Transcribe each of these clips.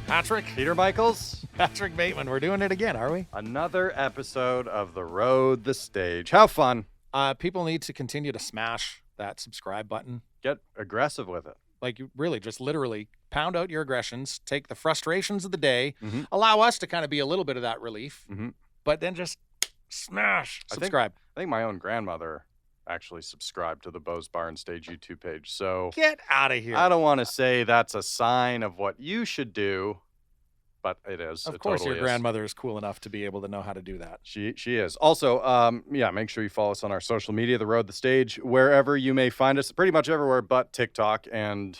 Patrick. Peter Michaels. Patrick Bateman. We're doing it again, are we? Another episode of The Road, the Stage. How fun. People need to continue to smash that subscribe button. Get aggressive with it. Like, you really just literally pound out your aggressions, take the frustrations of the day, allow us to kind of be a little bit of that relief, but then just smash subscribe. I think my own grandmother actually subscribed to the Bose Bar and Stage YouTube page. So get out of here. I don't want to say that's a sign of what you should do, but it is. Of course, your grandmother is cool enough to be able to know how to do that. She is. Also, make sure you follow us on our social media, The Road, the Stage, wherever you may find us. Pretty much everywhere but TikTok, and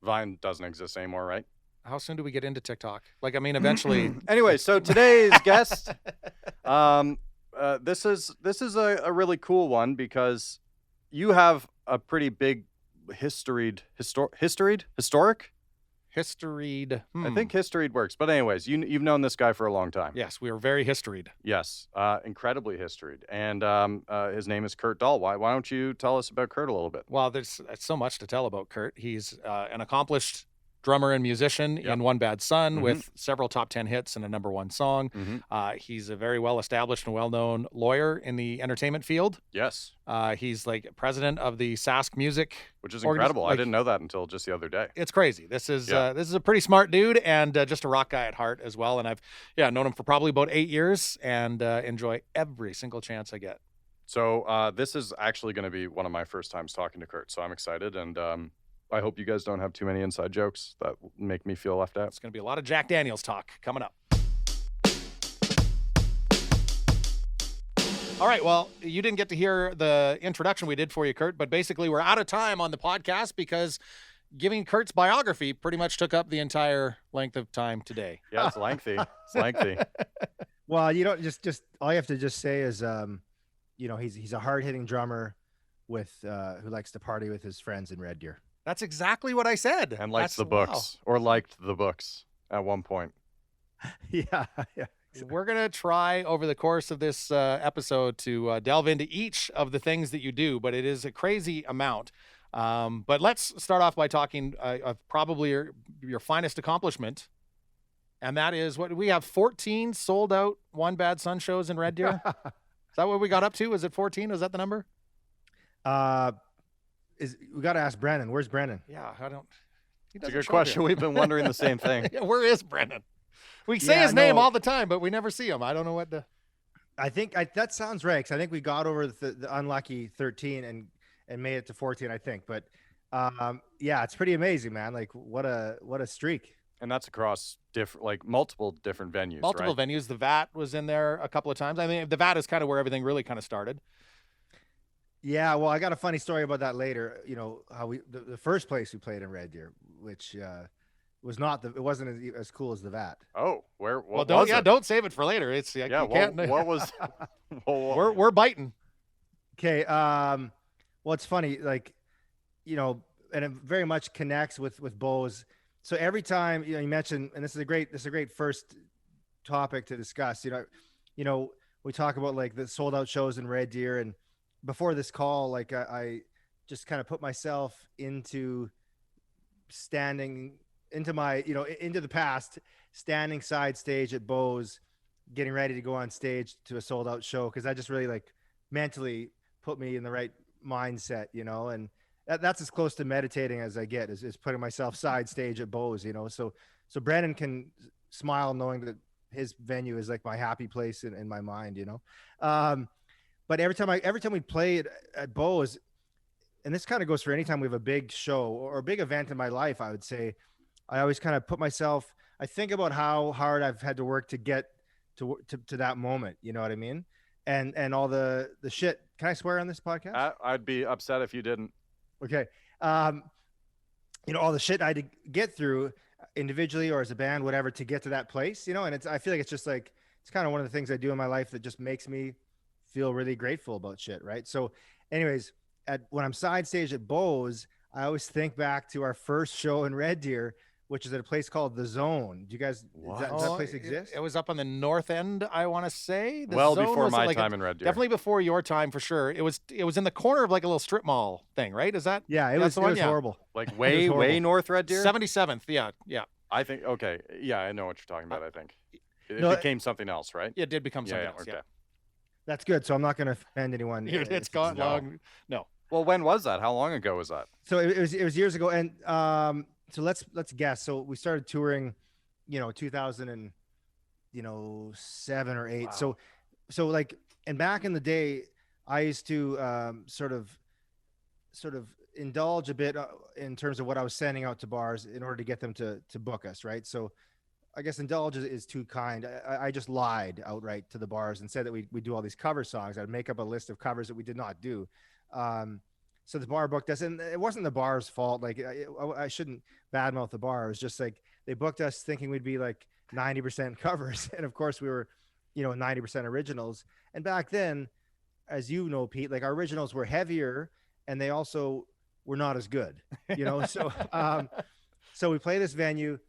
Vine doesn't exist anymore, right? How soon do we get into TikTok? Like, I mean, eventually. Anyway, so today's guest, this is a really cool one because you have a pretty big historied. I think historied works. But anyways, you've known this guy for a long time. Yes, we are very historied. Yes, incredibly historied. And his name is Kurt Dahl. Why don't you tell us about Kurt a little bit? Well, there's so much to tell about Kurt. He's an accomplished drummer and musician in One Bad Son with several top 10 hits and a #1 song. He's a very well-established and well-known lawyer in the entertainment field. Yes. He's like president of the Sask Music, which is incredible. I didn't know that until just the other day. It's crazy. This is a pretty smart dude and just a rock guy at heart as well. And I've known him for probably about 8 years and enjoy every single chance I get. So this is actually going to be one of my first times talking to Kurt. So I'm excited, and I hope you guys don't have too many inside jokes that make me feel left out. It's going to be a lot of Jack Daniels talk coming up. All right, well, you didn't get to hear the introduction we did for you, Kurt, but basically we're out of time on the podcast because giving Kurt's biography pretty much took up the entire length of time today. Yeah, it's lengthy. It's lengthy. Well, you don't just all you have to just say is, he's a hard-hitting drummer with who likes to party with his friends in Red Deer. That's exactly what I said. And likes the books, or liked the books at one point. Yeah. We're going to try over the course of this episode to delve into each of the things that you do, but it is a crazy amount. But let's start off by talking of probably your finest accomplishment, and that is what we have 14 sold out One Bad Son shows in Red Deer. Is that what we got up to? Was it 14? Was that the number? We got to ask Brennan. Where's Brennan? Yeah, It's a good question. We've been wondering the same thing. Yeah, where is Brennan? We say his name all the time, but we never see him. I don't know what to. I think that sounds right. 'Cause I think we got over the unlucky 13 and made it to 14. I think, but it's pretty amazing, man. Like what a streak. And that's across multiple different venues. Multiple venues. The VAT was in there a couple of times. I mean, the VAT is kind of where everything really kind of started. Yeah, well, I got a funny story about that later. You know how the first place we played in Red Deer, which it wasn't as cool as the VAT. Oh, don't save it for later. It's what was? We're biting. Okay, well, it's funny, like, and it very much connects with Bose. So every time you mentioned, and this is a great first topic to discuss. We talk about like the sold out shows in Red Deer, and before this call, like I just kind of put myself into standing into the past, standing side stage at Bose, getting ready to go on stage to a sold out show. 'Cause that just really like mentally put me in the right mindset, and that's as close to meditating as I get is putting myself side stage at Bose, so Brandon can smile knowing that his venue is like my happy place in my mind, But every time we play at Bose, and this kind of goes for any time we have a big show or a big event in my life, I would say, I always kind of I think about how hard I've had to work to get to that moment. You know what I mean? And all the shit. Can I swear on this podcast? I'd be upset if you didn't. Okay. All the shit I had to get through individually or as a band, whatever, to get to that place, and I feel like it's just like, it's kind of one of the things I do in my life that just makes me feel really grateful about shit. Right. So anyways, when I'm side stage at Bose, I always think back to our first show in Red Deer, which is at a place called The Zone. Do you guys, does that place exist? It was up on the north end, I want to say. Before my time in Red Deer. Definitely before your time, for sure. It was in the corner of like a little strip mall thing, right? Is that? Yeah, it was horrible. Like way north Red Deer? 77th, yeah. I think, okay. Yeah, I know what you're talking about, I think. It No, became something else, right? It did become something Yeah, else. okay. Yeah. that's good. So I'm not going to offend anyone. It's gone No. long. No. Well, when was that? How long ago was that? So it was years ago, and so let's guess. So we started touring, 2000 and 7 or 8. Wow. So like, and back in the day, I used to sort of indulge a bit in terms of what I was sending out to bars in order to get them to book us, right? So I guess indulge is too kind. I just lied outright to the bars and said that we do all these cover songs. I'd make up a list of covers that we did not do. So the bar booked us, and it wasn't the bar's fault. Like I shouldn't badmouth the bar. It was just like they booked us thinking we'd be like 90% covers, and of course we were, 90% originals. And back then, as you know, Pete, like our originals were heavier, and they also were not as good. So we play this venue,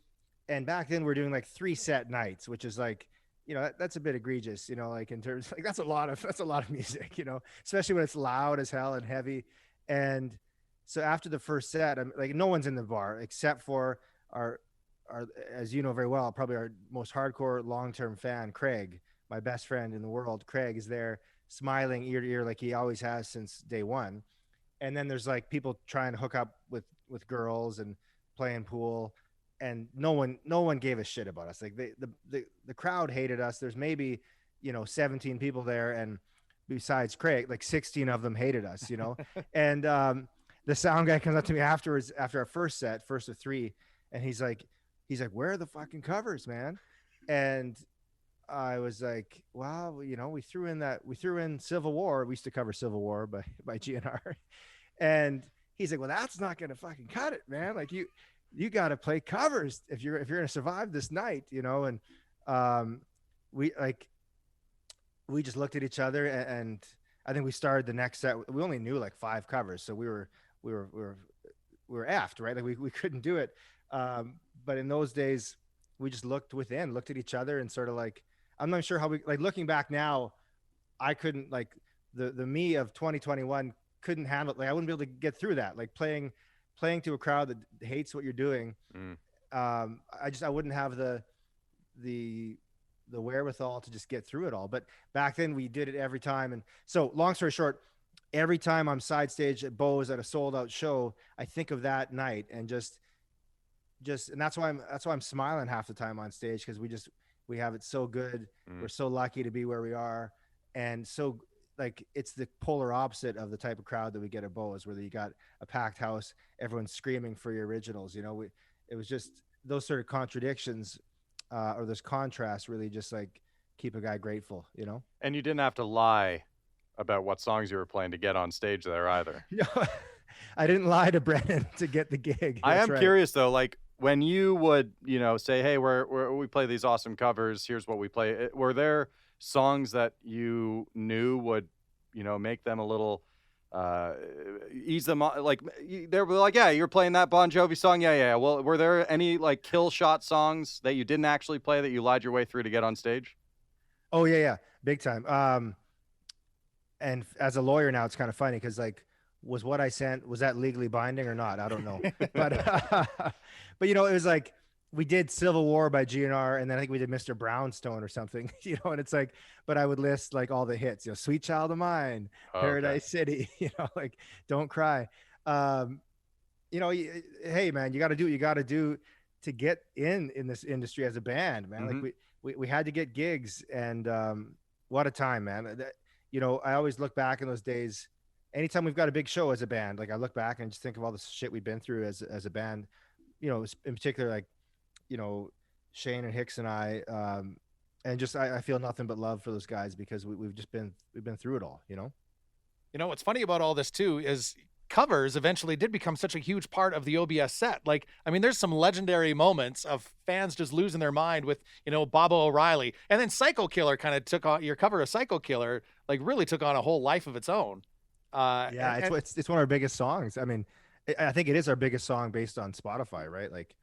and back then we're doing like 3-set nights, which is like, that's a bit egregious, like in terms like that's a lot of music, especially when it's loud as hell and heavy. And so after the first set, I'm like, no one's in the bar except for our, as you know very well, probably our most hardcore long-term fan, Craig, my best friend in the world. Craig is there smiling ear to ear like he always has since day one. And then there's like people trying to hook up with girls and playing pool, and no one gave a shit about us. Like the crowd hated us. There's maybe 17 people there, and besides Craig, like 16 of them hated us, and the sound guy comes up to me afterwards, after our first set, first of 3, and he's like, where are the fucking covers, man? And I was like, wow, we threw in Civil War. We used to cover Civil War by GNR. And he's like, well, that's not gonna fucking cut it, man. Like you got to play covers if you're gonna survive this night, and we just looked at each other, and I think we started the next set. We only knew like 5 covers, so we were effed, right? Like we couldn't do it. But in those days, we just looked at each other, and sort of like, I'm not sure how we, like, looking back now, I couldn't, like, the me of 2021 couldn't handle it. Like I wouldn't be able to get through that. Like playing to a crowd that hates what you're doing. I wouldn't have the wherewithal to just get through it all. But back then we did it every time. And so long story short, every time I'm side stage at Bose at a sold out show, I think of that night, and just, and that's why I'm smiling half the time on stage. Cause we have it so good. We're so lucky to be where we are. And so, like, it's the polar opposite of the type of crowd that we get at Bose, where you got a packed house, everyone's screaming for your originals. It was just those sort of contradictions, or those contrasts, really just like keep a guy grateful, And you didn't have to lie about what songs you were playing to get on stage there either. No, I didn't lie to Brennan to get the gig. I am right. curious though, like when you would, say, hey, we play these awesome covers, here's what we play. Were there songs that you knew would, make them a little, ease them on? Like they were like, yeah, you're playing that Bon Jovi song. Yeah. Well, were there any like kill shot songs that you didn't actually play that you lied your way through to get on stage? Oh yeah. Big time. And as a lawyer now, it's kind of funny, cause like, was what I sent, was that legally binding or not? I don't know. But it was like, we did Civil War by GNR, and then I think we did Mr. Brownstone or something, and it's like, but I would list like all the hits, Sweet Child of Mine, Paradise City, like Don't Cry. Hey man, you got to do what you got to do to get in this industry as a band, man. Mm-hmm. Like we had to get gigs, and what a time, man. I always look back in those days. Anytime we've got a big show as a band, like I look back and just think of all the shit we've been through as a band, in particular, like, Shane and Hicks and I, and just, I feel nothing but love for those guys, because we've been through it all, What's funny about all this too is covers eventually did become such a huge part of the OBS set. Like, I mean, there's some legendary moments of fans just losing their mind with, Baba O'Reilly, and then Psycho Killer kind of took on your cover of Psycho Killer, like really took on a whole life of its own. It's one of our biggest songs. I mean, I think it is our biggest song based on Spotify, right? Like,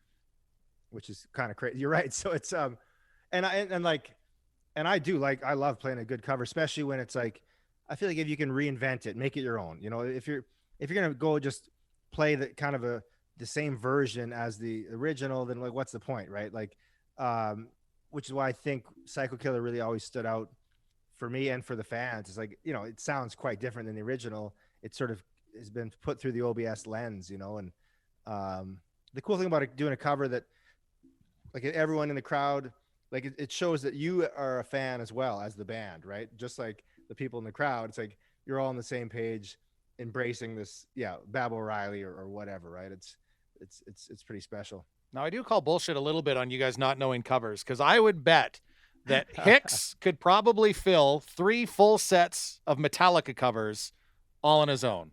which is kind of crazy. You're right. So it's and I do, like, I love playing a good cover, especially when it's like, I feel like if you can reinvent it, make it your own. If you're gonna go just play the kind of a the same version as the original, then like what's the point, right? Like, which is why I think Psycho Killer really always stood out for me and for the fans. It's like, you know, it sounds quite different than the original. It sort of has been put through the OBS lens, you know, and the cool thing about it, doing a cover that like everyone in the crowd, like it shows that you are a fan as well as the band, right? Just like the people in the crowd, it's like you're all on the same page, embracing this, Babel Ryley or whatever, right? It's pretty special. Now, I do call bullshit a little bit on you guys not knowing covers, because I would bet that Hicks could probably fill 3 full sets of Metallica covers all on his own.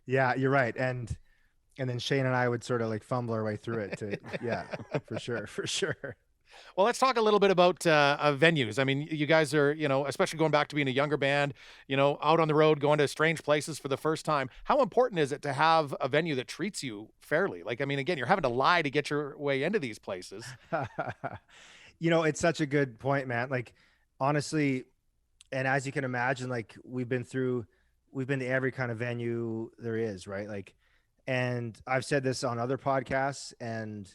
Yeah, you're right. And then Shane and I would sort of like fumble our way through it to, yeah, for sure. Well, let's talk a little bit about venues. I mean, you guys are, you know, especially going back to being a younger band, you know, out on the road, going to strange places for the first time. How important is it to have a venue that treats you fairly? Like, I mean, again, you're having to lie to get your way into these places. You know, it's such a good point, man. Like, honestly, and as you can imagine, like we've been to every kind of venue there is, right? Like, and I've said this on other podcasts, and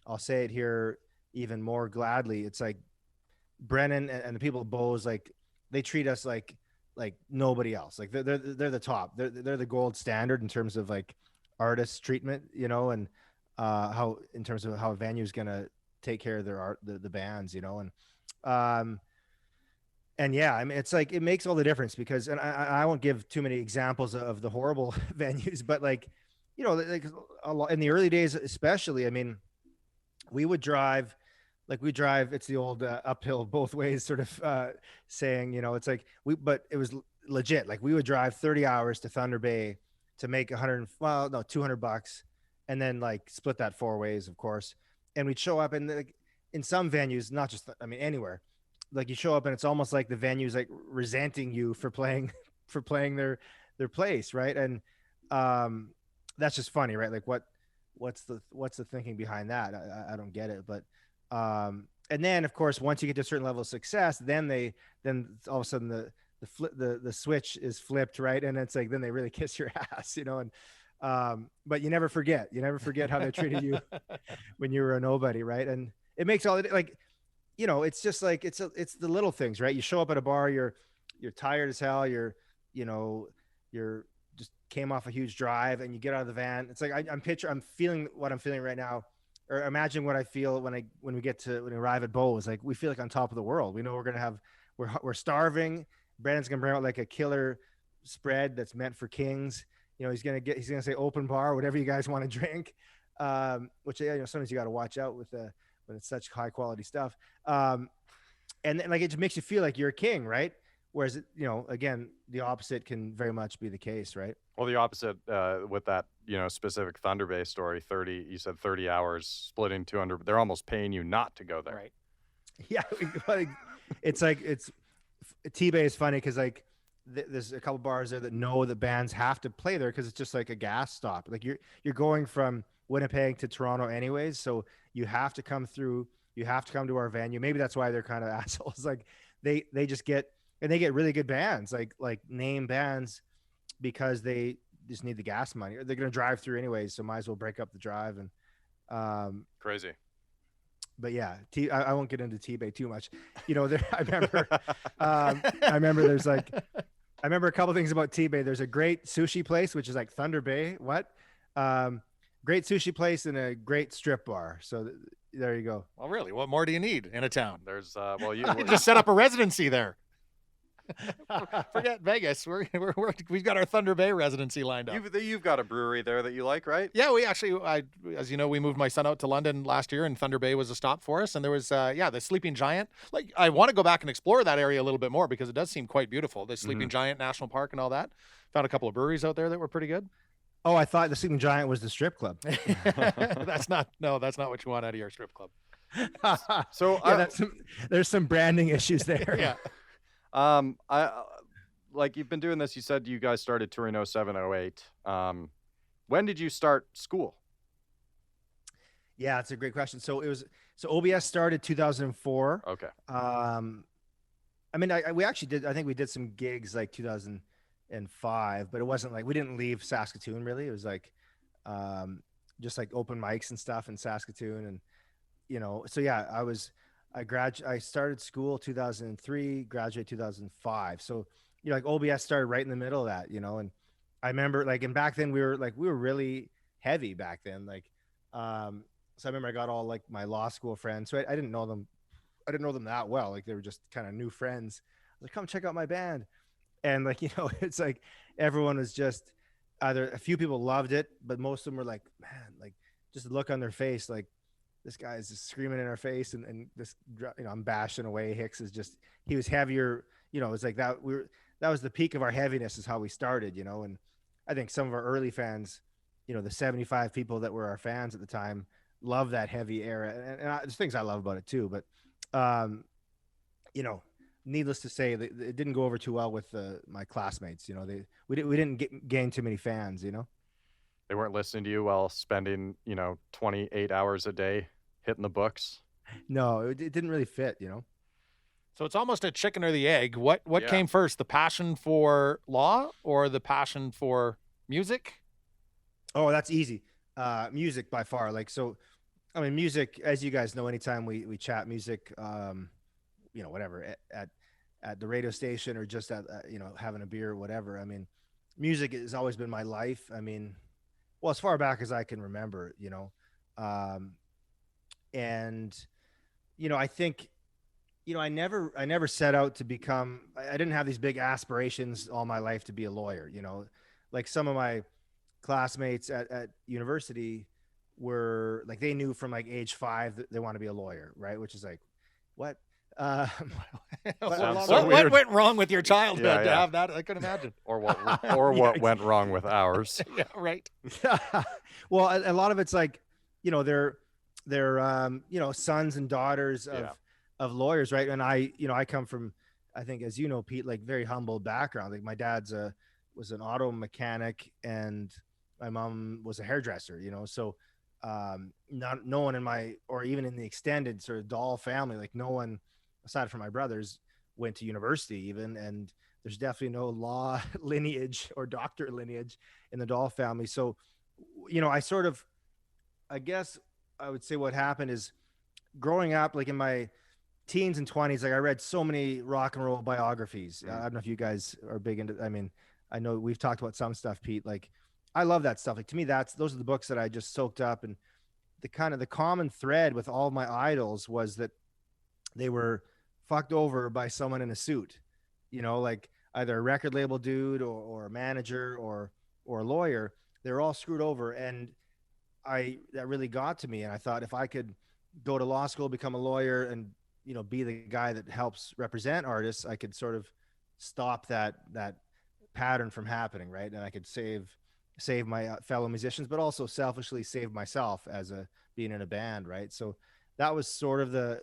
I'll say it here even more gladly. It's like Brennan and the people at Bose, like they treat us like nobody else. Like they're the top. They're the gold standard in terms of like artist treatment, you know, and how in terms of how a venue is gonna take care of their art, the bands, you know, and yeah, I mean, it's like it makes all the difference because, and I won't give too many examples of the horrible venues, but like, you know, like a lot in the early days, especially. I mean, we drive, it's the old uphill both ways sort of saying, you know, it's like but it was legit. Like we would drive 30 hours to Thunder Bay to make $200, and then like split that 4 ways, of course. And we'd show up in some venues, not just, I mean, anywhere. Like you show up and it's almost like the venue's like resenting you for playing their place, right? And that's just funny, right? Like what's the thinking behind that? I don't get it. But and then of course once you get to a certain level of success, then all of a sudden the switch is flipped, right? And it's like then they really kiss your ass, you know. And but you never forget how they treated you when you were a nobody, right? And it makes all the, like, you know, it's just like it's the little things, right? You show up at a bar, you're tired as hell, you're just came off a huge drive, and you get out of the van. It's like I'm feeling what I'm feeling right now, or imagine what I feel when we arrive at Bose. Like we feel like on top of the world. We know we're starving. Brandon's gonna bring out like a killer spread that's meant for kings. You know, he's gonna say open bar, whatever you guys want to drink. Which, you know, sometimes you got to watch out with when it's such high quality stuff. And then, like, it just makes you feel like you're a king, right? Whereas, you know, again, the opposite can very much be the case, right? Well, the opposite with that, you know, specific Thunder Bay story, you said 30 hours split in 200. They're almost paying you not to go there. Right. Yeah. It's like, T-Bay is funny because like there's a couple bars there that know the bands have to play there because it's just like a gas stop. Like you're going from Winnipeg to Toronto anyways, so you have to come through. You have to come to our venue. Maybe that's why they're kind of assholes. Like they just get really good bands, like name bands, because they just need the gas money. Or they're gonna drive through anyways, so might as well break up the drive. And Crazy. But yeah, I won't get into T-Bay too much. You know, I remember a couple things about T-Bay. There's a great sushi place, which is like Thunder Bay. What? Great sushi place and a great strip bar. So there you go. Well, really, what more do you need in a town? There's you just set up a residency there. Forget Vegas. We've got our Thunder Bay residency lined up. You've got a brewery there that you like, right? Yeah, we actually, as you know, we moved my son out to London last year, and Thunder Bay was a stop for us. And there was, the Sleeping Giant. Like, I want to go back and explore that area a little bit more because it does seem quite beautiful. The Sleeping Giant National Park and all that. Found a couple of breweries out there that were pretty good. Oh, I thought the Sleeping Giant was the strip club. That's not what you want out of your strip club. So there's some branding issues there. Yeah. I like you've been doing this. You said you guys started touring 07, 08. When did you start school? Yeah, it's a great question. So OBS started 2004. Okay. I mean, we actually did. I think we did some gigs like 2005, but it wasn't like we didn't leave Saskatoon really. It was like, just like open mics and stuff in Saskatoon. And, so yeah, I started school 2003, graduated 2005. So, like OBS started right in the middle of that, and I remember like, and back then we were really heavy back then. Like, so I remember I got all like my law school friends. So I didn't know them. I didn't know them that well. Like they were just kind of new friends. I was like, come check out my band. And like, it's like everyone was just either a few people loved it, but most of them were like, man, like just the look on their face, like this guy is just screaming in our face. And this, I'm bashing away. Hicks is just, he was heavier, it was like that. That was the peak of our heaviness is how we started, and I think some of our early fans, the 75 people that were our fans at the time, love that heavy era. And there's things I love about it too, but, needless to say, it didn't go over too well with my classmates. We didn't gain too many fans. They weren't listening to you while spending 28 hours a day hitting the books. No, it didn't really fit. So it's almost a chicken or the egg. What Yeah. came first, the passion for law or the passion for music? Oh, that's easy. Music by far. Like, so, I mean, music, as you guys know, anytime we chat music, whatever at the radio station or just at, having a beer or whatever. I mean, music has always been my life. I mean, well, as far back as I can remember, and, I think, I never set out to become, I didn't have these big aspirations all my life to be a lawyer, like some of my classmates at university were like, they knew from like age 5 that they want to be a lawyer. Right. Which is like, what? What went wrong with your childhood to have that? I couldn't imagine. Or what went wrong with ours. Yeah, right. Well, a lot of it's like, they're sons and daughters of lawyers, right? And I come from, I think, as Pete, like very humble background. Like my dad's was an auto mechanic and my mom was a hairdresser, so no one in my, or even in the extended sort of Dahl family, like no one aside from my brothers went to university even, and there's definitely no law lineage or doctor lineage in the Dahl family. So, I guess I would say what happened is growing up, like in my teens and 20s, like I read so many rock and roll biographies. I don't know if you guys are big into, I mean, I know we've talked about some stuff, Pete, like I love that stuff. Like to me, those are the books that I just soaked up. And the common thread with all my idols was that they were fucked over by someone in a suit, like either a record label dude or a manager or a lawyer. They're all screwed over. And that really got to me. And I thought if I could go to law school, become a lawyer and, be the guy that helps represent artists, I could sort of stop that pattern from happening. Right. And I could save my fellow musicians, but also selfishly save myself as being in a band. Right. So that was sort of the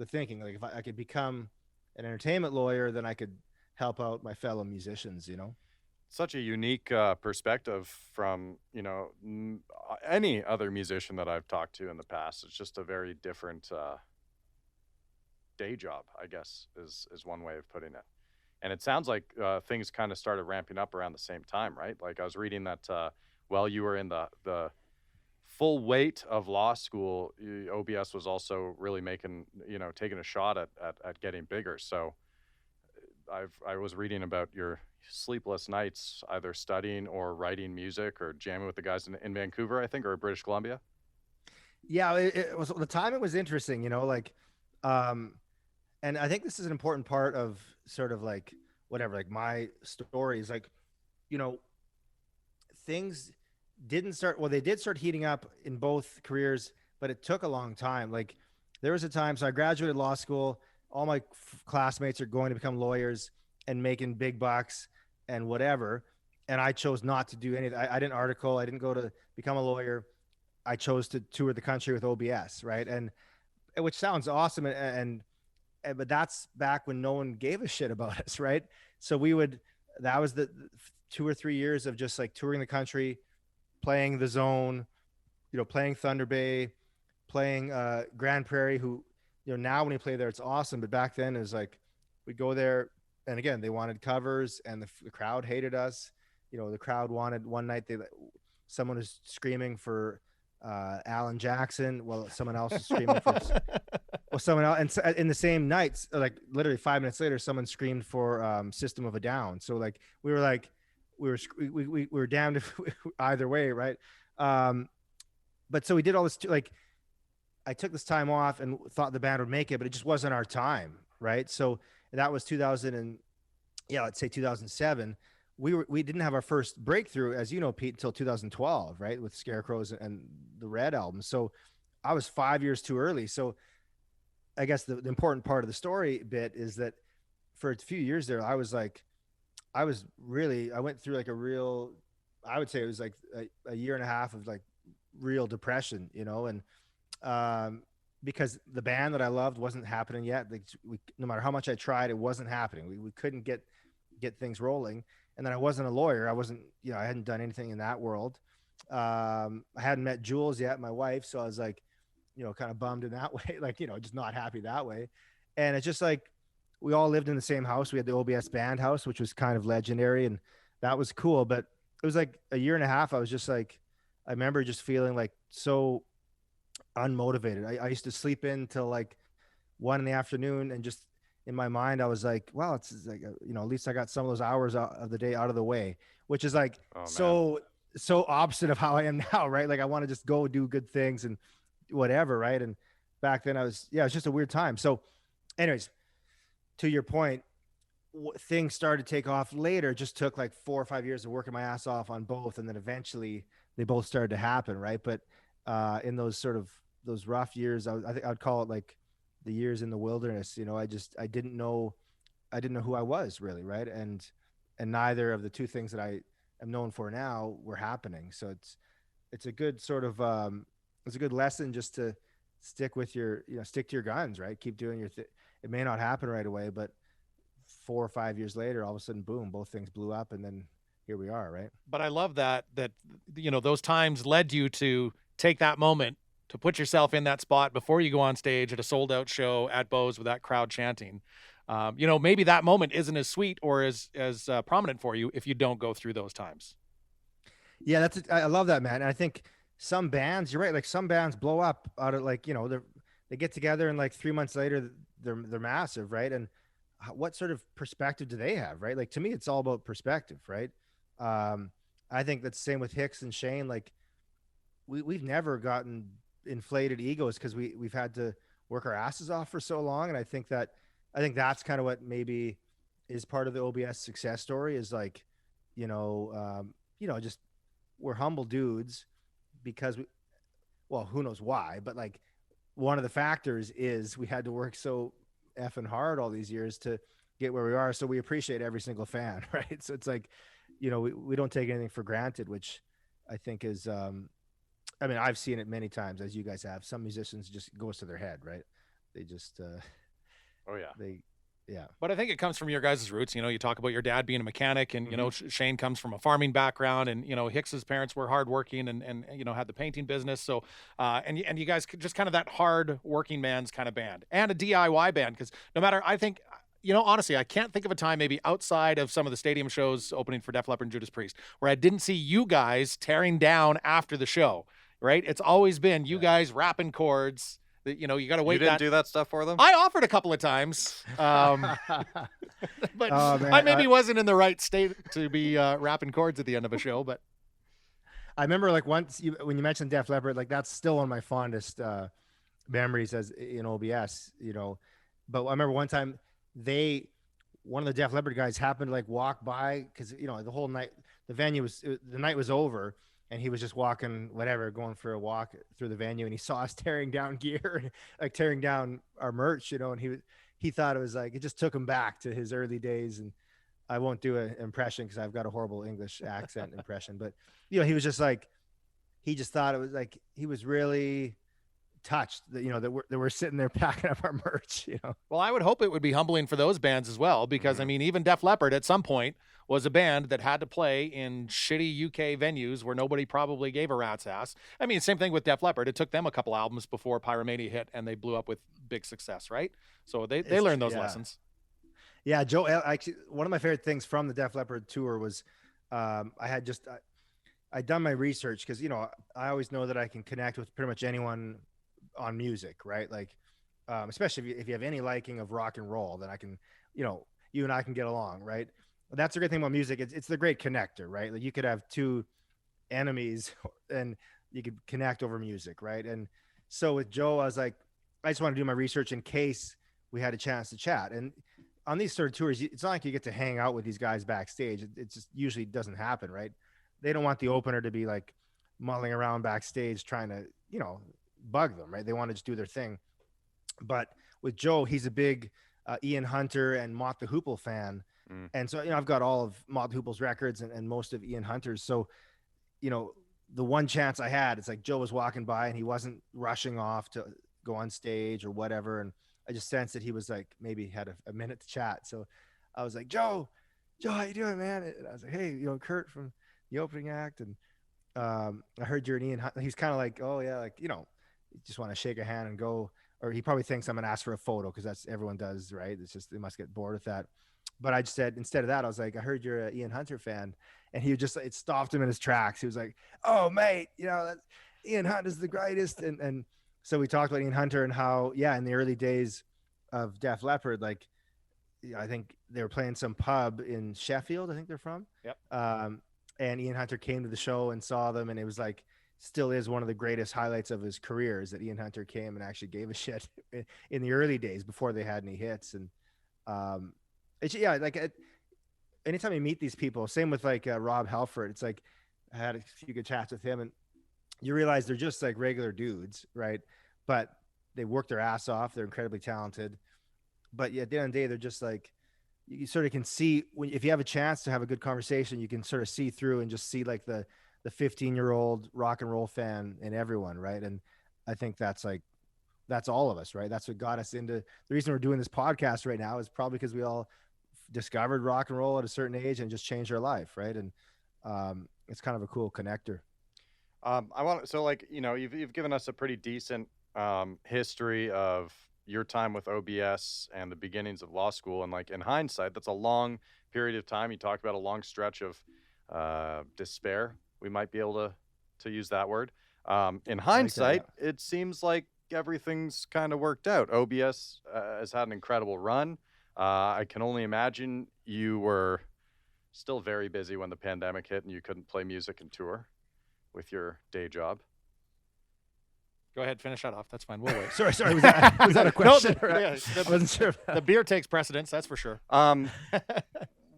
thinking, like if I could become an entertainment lawyer, then I could help out my fellow musicians, Such a unique perspective from, any other musician that I've talked to in the past. It's just a very different day job, I guess, is one way of putting it. And it sounds like things kind of started ramping up around the same time, right? Like I was reading that while you were in the full weight of law school, OBS was also really making, taking a shot at getting bigger. So I was reading about your sleepless nights, either studying or writing music or jamming with the guys in Vancouver, I think, or British Columbia. Yeah, it was the time. It was interesting, like, and I think this is an important part of sort of like whatever, like my stories, like, things didn't start. Well, they did start heating up in both careers, but it took a long time. Like there was a time, so I graduated law school. All my classmates are going to become lawyers and making big bucks and whatever. And I chose not to do anything. I didn't article. I didn't go to become a lawyer. I chose to tour the country with OBS. Right. And which sounds awesome. But that's back when no one gave a shit about us. Right. So that was the 2 or 3 years of just like touring the country, playing the Zone, playing Thunder Bay, playing Grand Prairie, who, now when we play there, it's awesome. But back then it was like, we'd go there and again, they wanted covers and the crowd hated us. The crowd wanted one night. someone was screaming for Alan Jackson, while someone else was screaming for someone else. And so, in the same night, like literally 5 minutes later, someone screamed for System of a Down. So like we were damned if either way, right? But so we did all this, like I took this time off and thought the band would make it, but it just wasn't our time, right? So that was 2000 and let's say 2007. We didn't have our first breakthrough, as you know, Pete, until 2012, right, with Scarecrows and the Red album. So I was 5 years too early. So I guess the important part of the story bit is that for a few years there, I went through like a real, I would say it was like a year and a half of like real depression, and because the band that I loved wasn't happening yet. Like no matter how much I tried, it wasn't happening. We couldn't get things rolling. And then I wasn't a lawyer. I wasn't, I hadn't done anything in that world. I hadn't met Jules yet, my wife. So I was like, kind of bummed in that way, like, just not happy that way. And it's just like, we all lived in the same house. We had the OBS band house, which was kind of legendary, and that was cool. But it was like a year and a half. I was just like, I remember just feeling like so unmotivated. I used to sleep in till like 1 p.m. and just in my mind, I was like, well, it's like, at least I got some of those hours of the day out of the way, which is like, so opposite of how I am now. Right. Like I want to just go do good things and whatever. Right. And back then it was just a weird time. So anyways, to your point, things started to take off later. It just took like 4 or 5 years of working my ass off on both. And then eventually they both started to happen. Right. But in those those rough years, I think I would call it like the years in the wilderness. I didn't know who I was really. Right. And neither of the two things that I am known for now were happening. So it's a good sort of, it's a good lesson just to stick to your guns, right? Keep doing your thing. It may not happen right away, but 4 or 5 years later, all of a sudden, boom, both things blew up, and then here we are, right? But I love that those times led you to take that moment to put yourself in that spot before you go on stage at a sold out show at Bose with that crowd chanting. Maybe that moment isn't as sweet or as prominent for you if you don't go through those times. Yeah, I love that, man. And I think some bands, you're right, like some bands blow up out of like, they get together and like 3 months later they're massive, right? And what sort of perspective do they have, right? Like to me, it's all about perspective, right? I think that's the same with Hicks and Shane. Like we've never gotten inflated egos because we've had to work our asses off for so long. And I think that's kind of what maybe is part of the OBS success story is like, just we're humble dudes because who knows why, but like one of the factors is we had to work so effing hard all these years to get where we are. So we appreciate every single fan, right? So it's like, we don't take anything for granted, which I think is, I've seen it many times, as you guys have. Some musicians just goes to their head, right? They just, yeah. But I think it comes from your guys' roots. You talk about your dad being a mechanic and, Shane comes from a farming background and, Hicks's parents were hardworking and had the painting business. So, and you guys just kind of that hard working man's kind of band and a DIY band. Cause no matter, I think, honestly, I can't think of a time maybe outside of some of the stadium shows opening for Def Leppard and Judas Priest where I didn't see you guys tearing down after the show, right? It's always been you guys rapping chords. You got to wait. You didn't do that stuff for them? I offered a couple of times, but I maybe wasn't in the right state to be rapping chords at the end of a show. But I remember like once when you mentioned Def Leppard, like that's still one of my fondest memories as in OBS. But I remember one time one of the Def Leppard guys happened to like walk by because the whole night the night was over. And he was just walking, going for a walk through the venue, and he saw us tearing down gear, like tearing down our merch, and he thought it was like, it just took him back to his early days. And I won't do an impression because I've got a horrible English accent impression, but he was just like, he just thought it was like, he was really touched that, that we're sitting there packing up our merch, Well, I would hope it would be humbling for those bands as well, because even Def Leppard at some point was a band that had to play in shitty UK venues where nobody probably gave a rat's ass. Same thing with Def Leppard. It took them a couple albums before Pyromania hit and they blew up with big success, right? So they learned those lessons. Yeah, Joe, actually, one of my favorite things from the Def Leppard tour was I had just I done my research because I always know that I can connect with pretty much anyone on music, right? Like, especially if you have any liking of rock and roll, then I can, you and I can get along, right? That's the great thing about music. It's the great connector, right? Like you could have two enemies and you could connect over music, right? And so with Joe, I was like, I just want to do my research in case we had a chance to chat. And on these sort of tours, it's not like you get to hang out with these guys backstage. It just usually doesn't happen, right? They don't want the opener to be like mulling around backstage trying to, bug them, right? They want to just do their thing. But with Joe, he's a big Ian Hunter and Mott the Hoople fan. And so, I've got all of Mott the Hoople's records and most of Ian Hunter's. So, the one chance I had, it's like Joe was walking by and he wasn't rushing off to go on stage or whatever. And I just sensed that he was like, maybe had a minute to chat. So I was like, Joe, how you doing, man? And I was like, hey, Kurt from the opening act. And I heard you're an Ian Hunt. He's kind of like, oh yeah, like, you just want to shake a hand and go. Or he probably thinks I'm going to ask for a photo because that's everyone does, right? It's just, they must get bored with that. But I just said, instead of that, I was like, I heard you're an Ian Hunter fan. And he just, it stopped him in his tracks. He was like, oh, mate, that's, Ian Hunter is the greatest. And so we talked about Ian Hunter and how, in the early days of Def Leppard, like, I think they were playing some pub in Sheffield, I think they're from. Yep. And Ian Hunter came to the show and saw them. And it was like, still is one of the greatest highlights of his career is that Ian Hunter came and actually gave a shit in the early days before they had any hits. And anytime you meet these people, same with like Rob Halford, it's like I had a few good chats with him and you realize they're just like regular dudes, right? But they work their ass off. They're incredibly talented. But at the end of the day, they're just like, you sort of can see if you have a chance to have a good conversation, you can sort of see through and just see like the 15-year-old rock and roll fan in everyone, right? And I think that's all of us, right? That's what got us into the reason we're doing this podcast right now is probably because we all discovered rock and roll at a certain age and just changed our life, right? And it's kind of a cool connector. You've given us a pretty decent history of your time with OBS and the beginnings of law school, and like in hindsight, that's a long period of time. You talked about a long stretch of despair. We might be able to use that word. In hindsight, it seems like everything's kind of worked out. OBS has had an incredible run. I can only imagine you were still very busy when the pandemic hit and you couldn't play music and tour with your day job. Go ahead, finish that off. That's fine. We'll wait. Sorry. Was that a question? No, I wasn't sure. The beer takes precedence, that's for sure.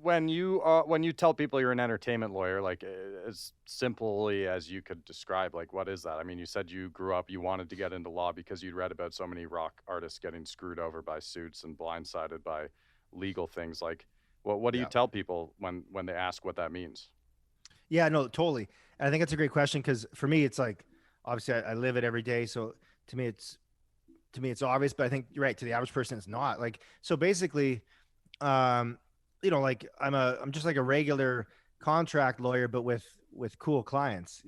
When you tell people you're an entertainment lawyer, like as simply as you could describe, like what is that? I mean, you said you grew up, you wanted to get into law because you'd read about so many rock artists getting screwed over by suits and blindsided by legal things. Like, what do you tell people when they ask what that means? Yeah, no, totally. And I think that's a great question because for me, it's like obviously I live it every day, so to me it's obvious. But I think you're right. To the average person, it's not. Like, so basically, like I'm just like a regular contract lawyer, but with cool clients,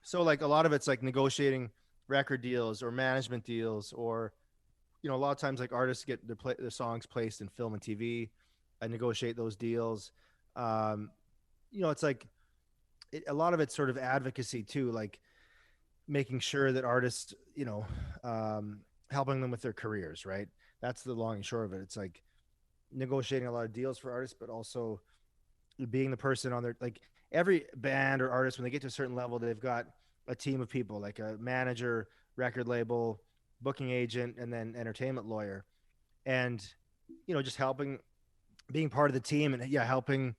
so like a lot of it's like negotiating record deals or management deals, or, a lot of times like artists get their songs placed in film and TV. I negotiate those deals. It's like a lot of it's sort of advocacy too, like making sure that artists, helping them with their careers, right? That's the long and short of it. It's like negotiating a lot of deals for artists, but also being the person on their, like every band or artist, when they get to a certain level, they've got a team of people, like a manager, record label, booking agent, and then entertainment lawyer. And, just helping, being part of the team and helping.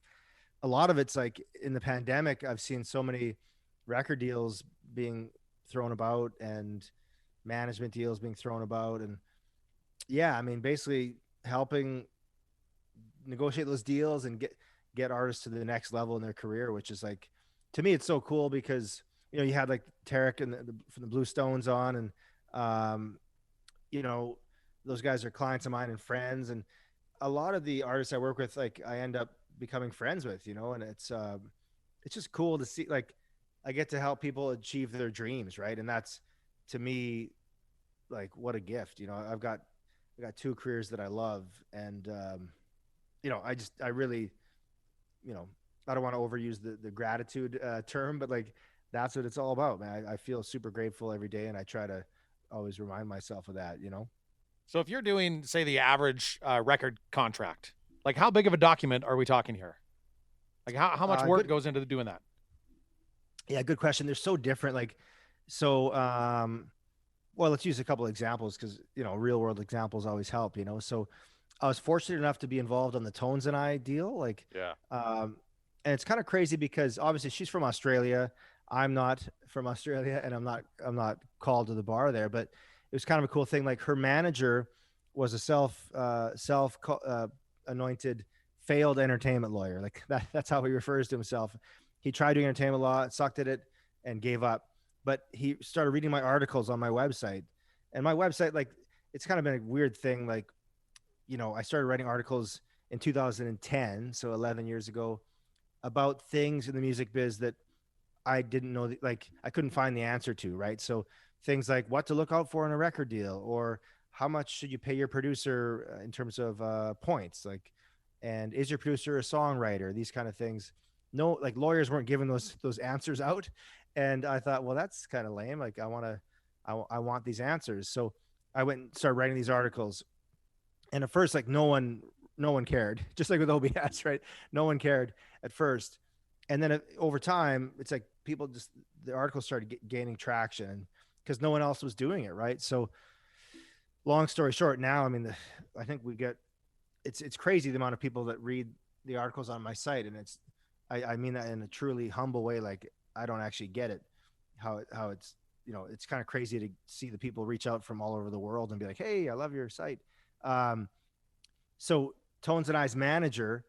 A lot of it's like in the pandemic, I've seen so many record deals being thrown about and management deals being thrown about. And basically helping negotiate those deals and get artists to the next level in their career, which is like, to me, it's so cool because, you had like Tarek and from the Blue Stones on, and, those guys are clients of mine and friends. And a lot of the artists I work with, like I end up becoming friends with, and it's just cool to see, like I get to help people achieve their dreams, right? And that's, to me, like what a gift. I got two careers that I love, and I really I don't want to overuse the gratitude term, but like that's what it's all about, man. I feel super grateful every day, and I try to always remind myself of that, you know. So if you're doing, say, the average record contract, like how big of a document are we talking here? Like how much work goes into doing that? Yeah, good question. They're so different. Like, so, well, let's use a couple of examples because, you know, real world examples always help, you know. So I was fortunate enough to be involved on the Tones and I deal. Like, Yeah. And it's kind of crazy because obviously she's from Australia. I'm not from Australia, and I'm not called to the bar there, but it was kind of a cool thing. Like her manager was a self anointed failed entertainment lawyer. Like that's how he refers to himself. He tried doing entertainment law, sucked at it, and gave up. But he started reading my articles on my website, and my website, like, it's kind of been a weird thing. Like, you know, I started writing articles in 2010, so 11 years ago, about things in the music biz that I didn't know, like I couldn't find the answer to, right? So things like what to look out for in a record deal, or how much should you pay your producer in terms of points, like, and is your producer a songwriter? These kind of things. No, like lawyers weren't giving those answers out, and I thought, well, that's kind of lame. Like I want these answers. So I went and started writing these articles, and at first, like no one cared, just like with OBS, right? No one cared at first, and then over time, it's like people just, the articles started gaining traction because no one else was doing it, right? So long story short, now, I mean, I think we get, it's crazy the amount of people that read the articles on my site, and it's, I mean that in a truly humble way. Like I don't actually get it, how it's, you know, it's kind of crazy to see the people reach out from all over the world and be like, hey, I love your site. So Tones and I's manager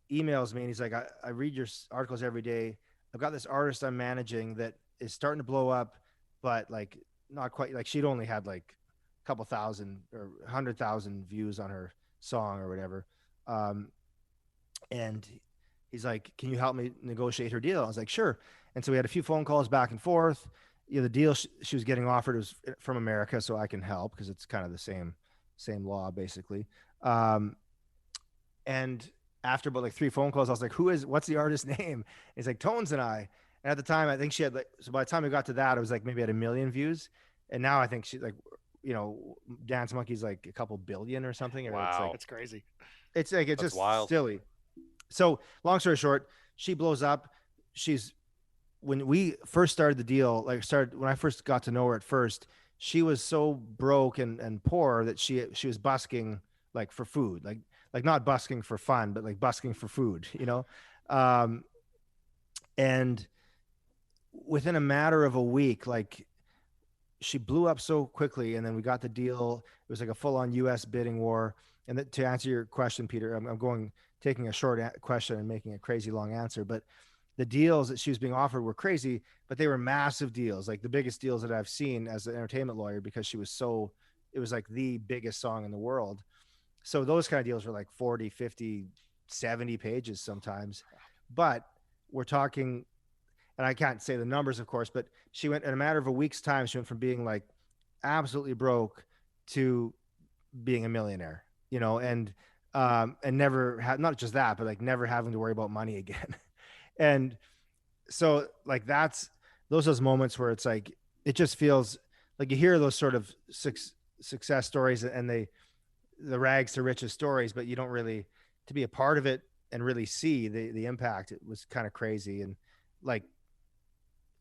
emails me, and he's like, I read your articles every day. I've got this artist I'm managing that is starting to blow up, but like not quite, like she'd only had like a couple thousand or 100,000 views on her song or whatever. And he's like, can you help me negotiate her deal? I was like, sure. And so we had a few phone calls back and forth. You know, the deal she was getting offered was from America, so I can help because it's kind of the same law basically. And after about like 3 phone calls, I was like, what's the artist's name? And he's like, Tones and I. And at the time, I think she had like, so by the time we got to that, it was like maybe at 1 million views. And now I think she's like, you know, Dance Monkey's like a couple billion or something. Or Wow. it's like, That's crazy. It's like, it's That's just wild. silly. So long story short, she blows up. When we first started the deal, when I first got to know her at first, she was so broke and poor that she was busking like for food, like not busking for fun, but like busking for food, you know? And within a matter of a week, like she blew up so quickly, and then we got the deal. It was like a full on US bidding war. And to answer your question, Peter, I'm taking a short question and making a crazy long answer, but the deals that she was being offered were crazy, but they were massive deals, like the biggest deals that I've seen as an entertainment lawyer, because it was like the biggest song in the world. So those kind of deals were like 40, 50, 70 pages sometimes. But we're talking, and I can't say the numbers, of course, but she went in a matter of a week's time. She went from being like absolutely broke to being a millionaire, you know, and never had, not just that, but like never having to worry about money again. And so like those moments where it's like, it just feels like you hear those sort of success stories, and the rags to riches stories, but you don't really, to be a part of it and really see the impact. It was kind of crazy. And like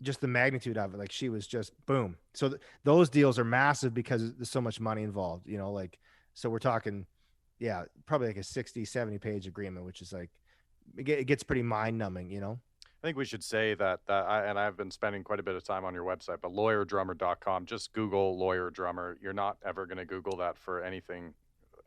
just the magnitude of it, like she was just boom. So those deals are massive because there's so much money involved, you know, like, so we're talking, yeah, probably like a 60, 70 page agreement, which is like, it gets pretty mind numbing, you know? I think we should say that I've been spending quite a bit of time on your website, but lawyerdrummer.com, just Google lawyer drummer. You're not ever going to Google that for anything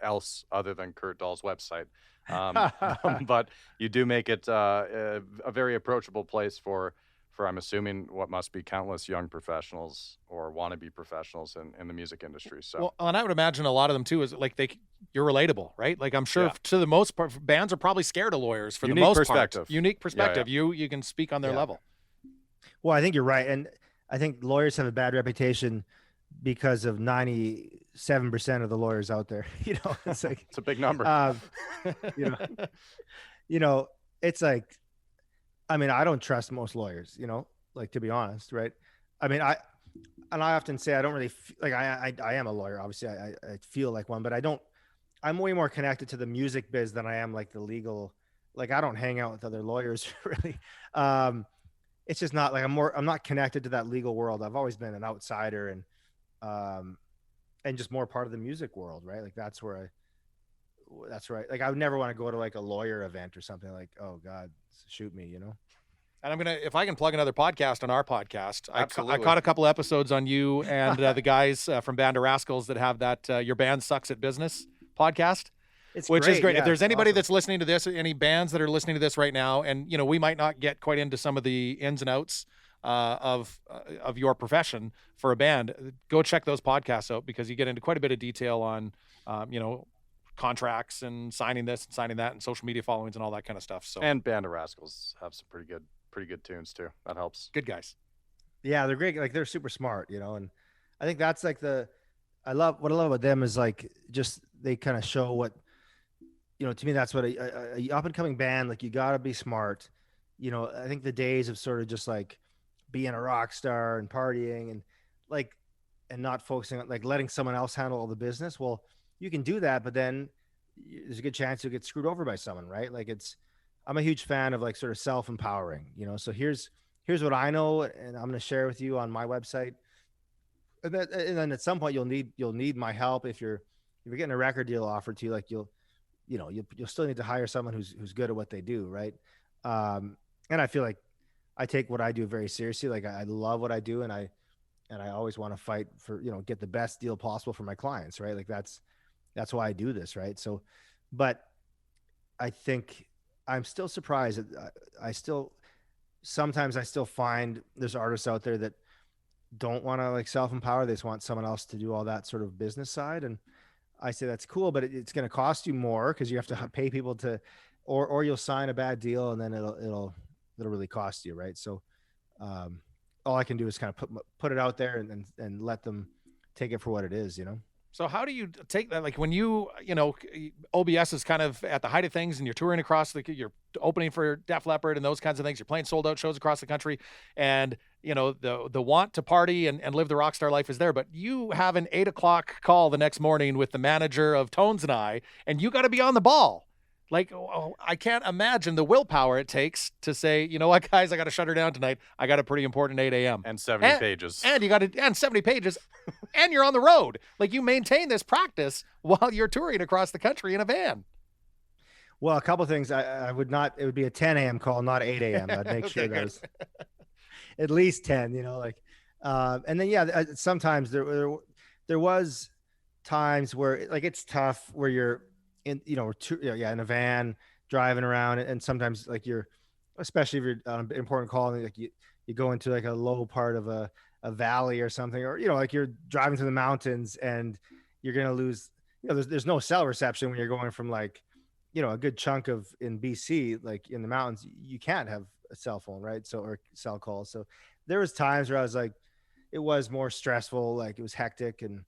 else other than Kurt Dahl's website. But you do make it a very approachable place for I'm assuming what must be countless young professionals or wannabe professionals in the music industry. So, well, and I would imagine a lot of them too is like you're relatable, right? Like I'm sure Yeah. to the most part, bands are probably scared of lawyers for Unique the most perspective. part. Unique perspective. Yeah. You can speak on their Yeah. level. Well, I think you're right. And I think lawyers have a bad reputation because of 97% of the lawyers out there. You know, it's like, it's a big number. you know, it's like, I mean, I don't trust most lawyers, like, to be honest, right? I mean, I often say I don't really like I am a lawyer, obviously. I feel like one, but I don't. I'm way more connected to the music biz than I am like the legal. Like, I don't hang out with other lawyers really. Um, it's just not like I'm not connected to that legal world. I've always been an outsider um, and just more part of the music world, right? Like that's right. Like, I would never want to go to like a lawyer event or something like, oh God, shoot me. And I'm gonna, if I can plug another podcast on our podcast, I Absolutely. caught a couple episodes on you and the guys from Band of Rascals that have that Your Band Sucks at Business podcast. It's Which is great. Yeah, if there's it's anybody awesome. that's listening to this, any bands that are listening to this right now, and we might not get quite into some of the ins and outs of your profession for a band, go check those podcasts out because you get into quite a bit of detail on contracts and signing this and signing that and social media followings and all that kind of stuff. So, And Band of Rascals have some pretty good tunes too. That helps. good guys. Yeah, they're great. Like, they're super smart, and I think that's like I love about them is like just they kind of show what, to me, that's what a up and coming band, like, you got to be smart. I think the days of sort of just like being a rock star and partying and like, and not focusing on like letting someone else handle all the business. Well, you can do that, but then there's a good chance you'll get screwed over by someone, right? Like, I'm a huge fan of like sort of self-empowering, so here's what I know, and I'm going to share with you on my website. And then at some point you'll need my help if you're getting a record deal offered to you. Like, you'll still need to hire someone who's good at what they do, right? And I feel like I take what I do very seriously. Like, I love what I do, and I always want to fight for, get the best deal possible for my clients, right? Like, that's why I do this, right? So, but I think I'm still surprised that sometimes I still find there's artists out there that don't want to like self-empower. They just want someone else to do all that sort of business side. And I say that's cool, but it's going to cost you more because you have to pay people to, or you'll sign a bad deal and then it'll really cost you, right? So all I can do is kind of put it out there and let them take it for what it is. So how do you take that? Like when OBS is kind of at the height of things and you're touring across you're opening for Def Leppard and those kinds of things. You're playing sold out shows across the country and, the want to party and live the rock star life is there. But you have an 8 o'clock call the next morning with the manager of Tones and you got to be on the ball. Like, I can't imagine the willpower it takes to say, you know what, guys, I got to shut her down tonight. I got a pretty important 8 a.m. And 70 pages. And you got to, and 70 pages, and you're on the road. Like, you maintain this practice while you're touring across the country in a van. Well, a couple of things. I would not. It would be a 10 a.m. call, not 8 a.m. I'd make sure that was at least 10. And then sometimes there was times where like it's tough where you're in in a van driving around, and sometimes like especially if you're on an important call and like you go into like a low part of a valley or something, or like you're driving through the mountains and you're gonna lose. There's no cell reception when you're going from like a good chunk of in BC, like in the mountains, you can't have a cell phone, right? So, or cell calls. So there was times where I was like, it was more stressful, like it was hectic. And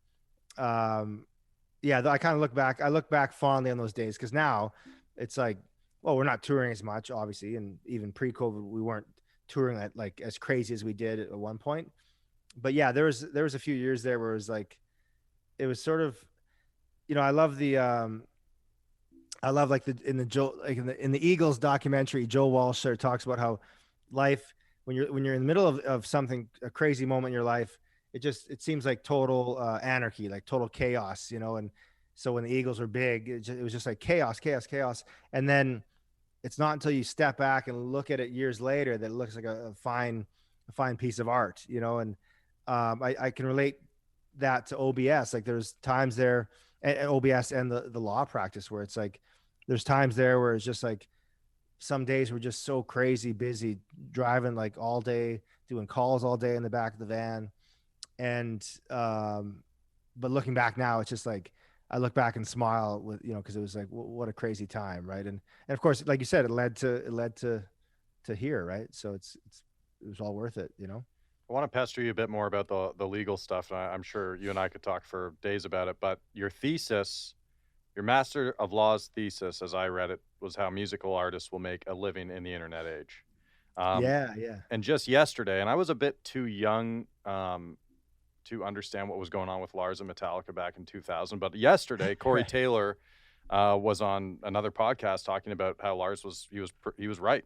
I kind of look back fondly on those days because now it's like, well, we're not touring as much, obviously. And even pre-COVID, we weren't touring at like as crazy as we did at one point. But yeah, there was a few years there where it was like, it was sort of, I love like in the Eagles documentary, Joe Walsh talks about how life, when you're in the middle of something, a crazy moment in your life, it seems like total anarchy, like total chaos, and so when the Eagles were big, it was just like chaos. And then it's not until you step back and look at it years later that it looks like a fine piece of art, and I can relate that to OBS. Like there's times there at OBS and the law practice where it's like, there's times there where it's just like some days we're just so crazy busy driving like all day, doing calls all day in the back of the van. And, but looking back now, it's just like, I look back and smile with, cause it was like, what a crazy time. Right. And of course, like you said, it led to here. Right. So it was all worth it, I want to pester you a bit more about the legal stuff. And I'm sure you and I could talk for days about it, but your Master of Laws thesis, as I read it, was how musical artists will make a living in the internet age. Yeah, yeah. And just yesterday, and I was a bit too young to understand what was going on with Lars and Metallica back in 2000. But yesterday, Corey Right. Taylor was on another podcast talking about how Lars was he was right.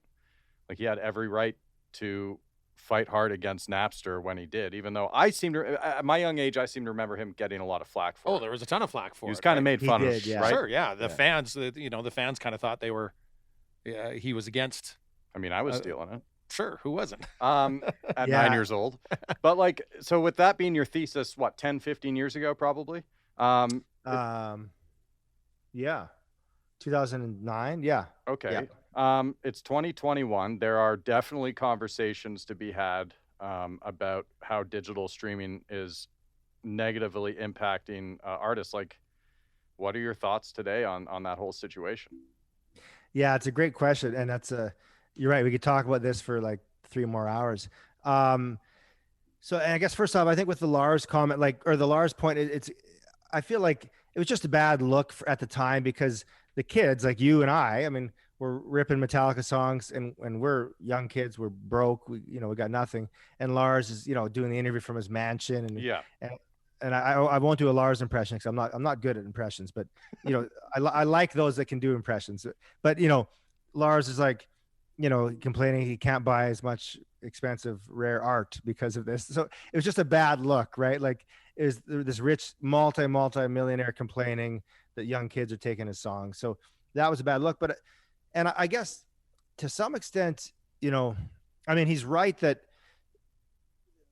Like he had every right to fight hard against Napster when he did, even though I seem to at my young age I seem to remember him getting a lot of flack for Oh, it. there was a ton of flack for He was it, kind of right? made He fun did, of, yeah. right? Sure, yeah. The Yeah. fans, the fans kind of thought they were, he was against. I mean, I was stealing it. Sure, who wasn't? At Yeah. 9 years old. But like, so with that being your thesis, what, 10, 15 years ago, probably? Yeah. 2009. Yeah. Okay. Yeah. It's 2021. There are definitely conversations to be had about how digital streaming is negatively impacting artists. Like, what are your thoughts today on that whole situation? Yeah, it's a great question, and you're right. We could talk about this for like 3 more hours. So, and I guess first off, I think with the Lars comment, or the Lars point, I feel like it was just a bad look at the time because the kids, like you and I mean, we're ripping Metallica songs, and we're young kids, we're broke, we got nothing, and Lars is doing the interview from his mansion, Yeah. and I won't do a Lars impression because I'm not good at impressions, but I like those that can do impressions. But Lars is like, complaining he can't buy as much expensive rare art because of this. So it was just a bad look, right? Like is this rich multi-millionaire complaining that young kids are taking his song. So that was a bad look. But and I guess to some extent, I mean, he's right that.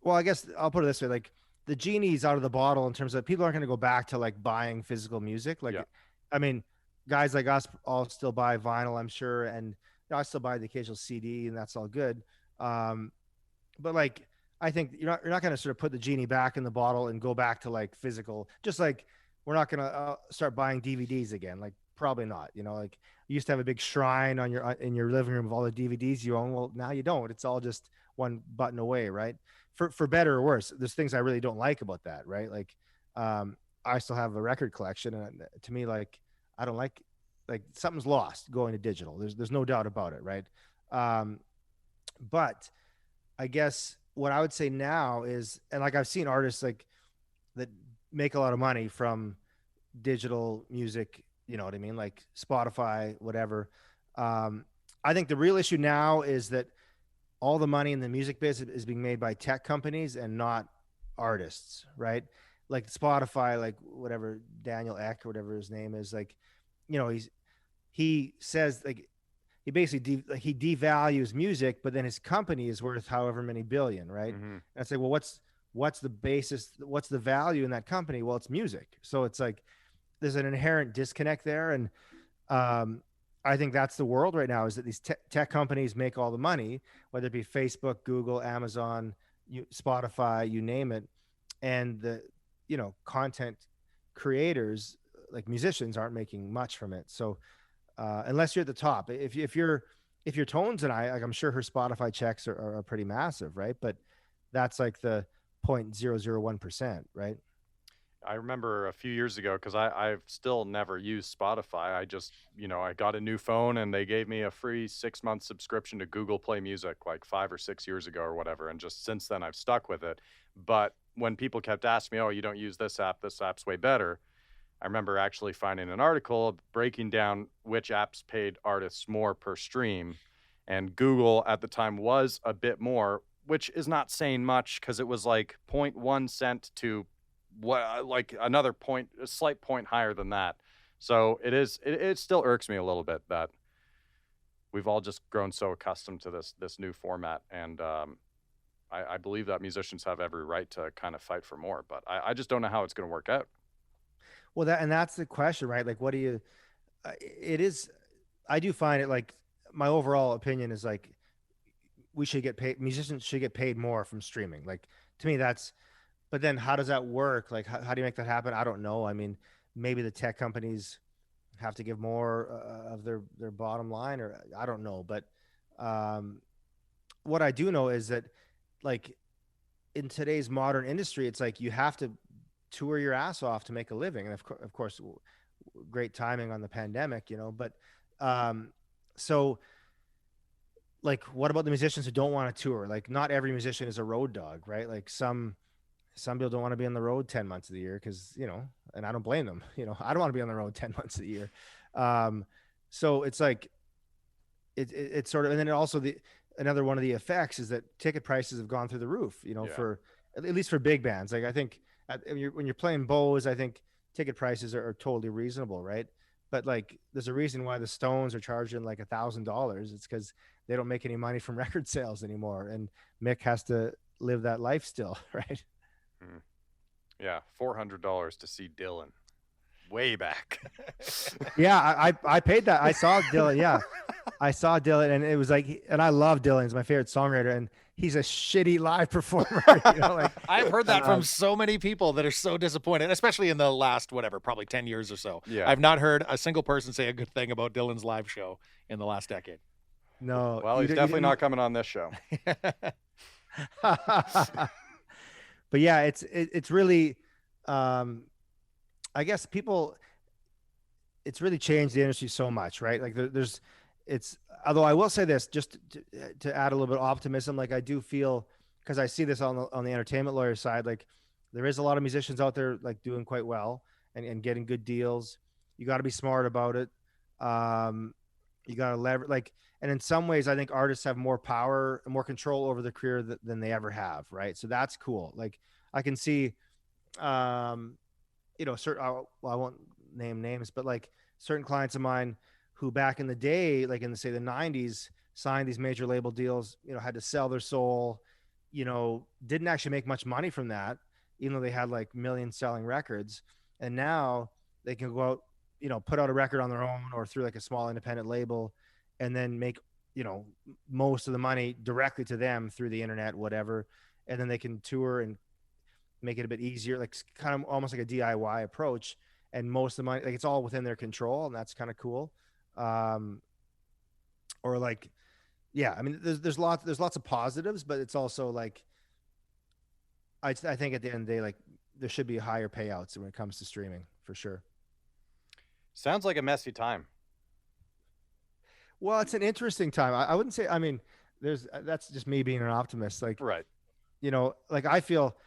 Well, I guess I'll put it this way: like the genie's out of the bottle in terms of people aren't going to go back to like buying physical music. Like, Yeah. I mean, guys like us all still buy vinyl, I'm sure, and I still buy the occasional CD, and that's all good. But like, I think you're not going to sort of put the genie back in the bottle and go back to like physical. Just like we're not going to start buying DVDs again. Like, probably not. Like you used to have a big shrine on in your living room of all the DVDs you own. Well, now you don't. It's all just one button away, right? For better or worse. There's things I really don't like about that, right? Like, I still have a record collection, and to me, like, I don't like something's lost going to digital. There's no doubt about it, right? But I guess what I would say now is, and like I've seen artists like that make a lot of money from digital music, you know what I mean? Like Spotify, whatever. I think the real issue now is that all the money in the music business is being made by tech companies and not artists, right? Like Spotify, like whatever Daniel Ek or whatever his name is, like, he says like he basically he devalues music, but then his company is worth however many billion, right? Mm-hmm. And I say, well, what's the basis? What's the value in that company? Well, it's music. So it's like there's an inherent disconnect there, and I think that's the world right now, is that these tech companies make all the money, whether it be Facebook, Google, Amazon, Spotify, you name it. And the, content creators like musicians aren't making much from it. So unless you're at the top, if your Tones and I, like, I'm sure her Spotify checks are pretty massive, right? But that's like the 0.001%, right? I remember a few years ago, because I've still never used Spotify. I just, I got a new phone and they gave me a free 6-month subscription to Google Play Music like 5 or 6 years ago or whatever. And just since then, I've stuck with it. But when people kept asking me, oh, you don't use this app's way better, I remember actually finding an article breaking down which apps paid artists more per stream. And Google at the time was a bit more, which is not saying much because it was like 0.1 cent to like another point, a slight point higher than that. So it still irks me a little bit that we've all just grown so accustomed to this new format. And I believe that musicians have every right to kind of fight for more, but I just don't know how it's going to work out. Well, that's the question, right? Like, what do you, it is, I do find it like, my overall opinion is like, musicians should get paid more from streaming. Like, to me, but then how does that work? Like, how do you make that happen? I don't know. I mean, maybe the tech companies have to give more of their bottom line, or I don't know. But what I do know is that, like, in today's modern industry, it's like you have to tour your ass off to make a living. And of course, great timing on the pandemic, but so like, what about the musicians who don't want to tour? Like, not every musician is a road dog, right? Like some people don't want to be on the road 10 months of the year because, and I don't blame them. I don't want to be on the road 10 months of the year. Um, so it's like, it's sort of, and then also another one of the effects is that ticket prices have gone through the roof, Yeah. for at least for big bands. Like I think when you're playing Bose, I think ticket prices are totally reasonable, right? But like, there's a reason why the Stones are charging like $1,000. It's because they don't make any money from record sales anymore, and Mick has to live that life still, right? Yeah, $400 to see Dylan. Way back. Yeah, I paid that. I saw Dylan. Yeah, I saw Dylan, and it was like, and I love Dylan. He's my favorite songwriter, and he's a shitty live performer. Like, I've heard that from so many people that are so disappointed, especially in the last, probably 10 years or so. Yeah. I've not heard a single person say a good thing about Dylan's live show in the last decade. No. Well, he's definitely not coming on this show. But yeah, it's really, I guess it's really changed the industry so much, right? Like although I will say this, just to add a little bit of optimism, like I do feel, because I see this on the entertainment lawyer side, like there is a lot of musicians out there like doing quite well and getting good deals. You got to be smart about it. You got to leverage, and in some ways, I think artists have more power and more control over their career than they ever have, right? So that's cool. Like I can see, certain, I won't name names, but like certain clients of mine who back in the day, like in the 90s, signed these major label deals, had to sell their soul, didn't actually make much money from that, even though they had like million selling records. And now they can go out, put out a record on their own or through like a small independent label, and then make, most of the money directly to them through the internet, whatever. And then they can tour and make it a bit easier, like kind of almost like a DIY approach. And most of the money, like it's all within their control, and that's kind of cool. Or like, yeah, I mean, there's lots of positives, but it's also like, I think at the end of the day, like there should be higher payouts when it comes to streaming for sure. Sounds like a messy time. Well, it's an interesting time. I wouldn't say, I mean, that's just me being an optimist. Like, right. Like I feel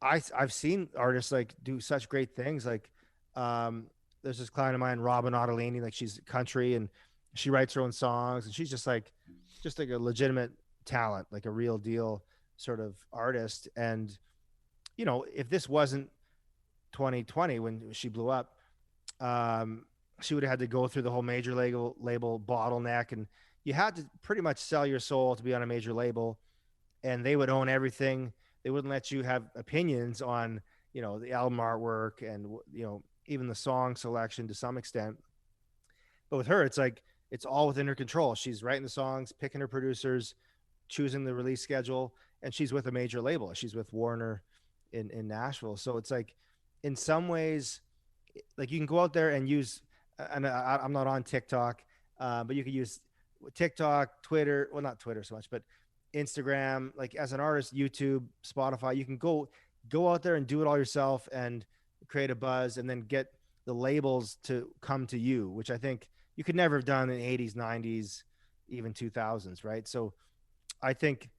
I've seen artists like do such great things. Like, there's this client of mine, Robinottolini, like she's country and she writes her own songs, and she's just like a legitimate talent, like a real deal sort of artist. And, if this wasn't 2020 when she blew up, she would have had to go through the whole major label bottleneck, and you had to pretty much sell your soul to be on a major label, and they would own everything. They wouldn't let you have opinions on, the album artwork and, even the song selection to some extent. But with her, it's like, it's all within her control. She's writing the songs, picking her producers, choosing the release schedule, and she's with a major label. She's with Warner in Nashville. So it's like, in some ways, like you can go out there and use, and I'm not on TikTok, but you could use TikTok, Twitter, well, not Twitter so much, but Instagram, like as an artist, YouTube, Spotify, you can go out there and do it all yourself and create a buzz, and then get the labels to come to you, which I think you could never have done in the 80s, 90s, even 2000s, right? So I think,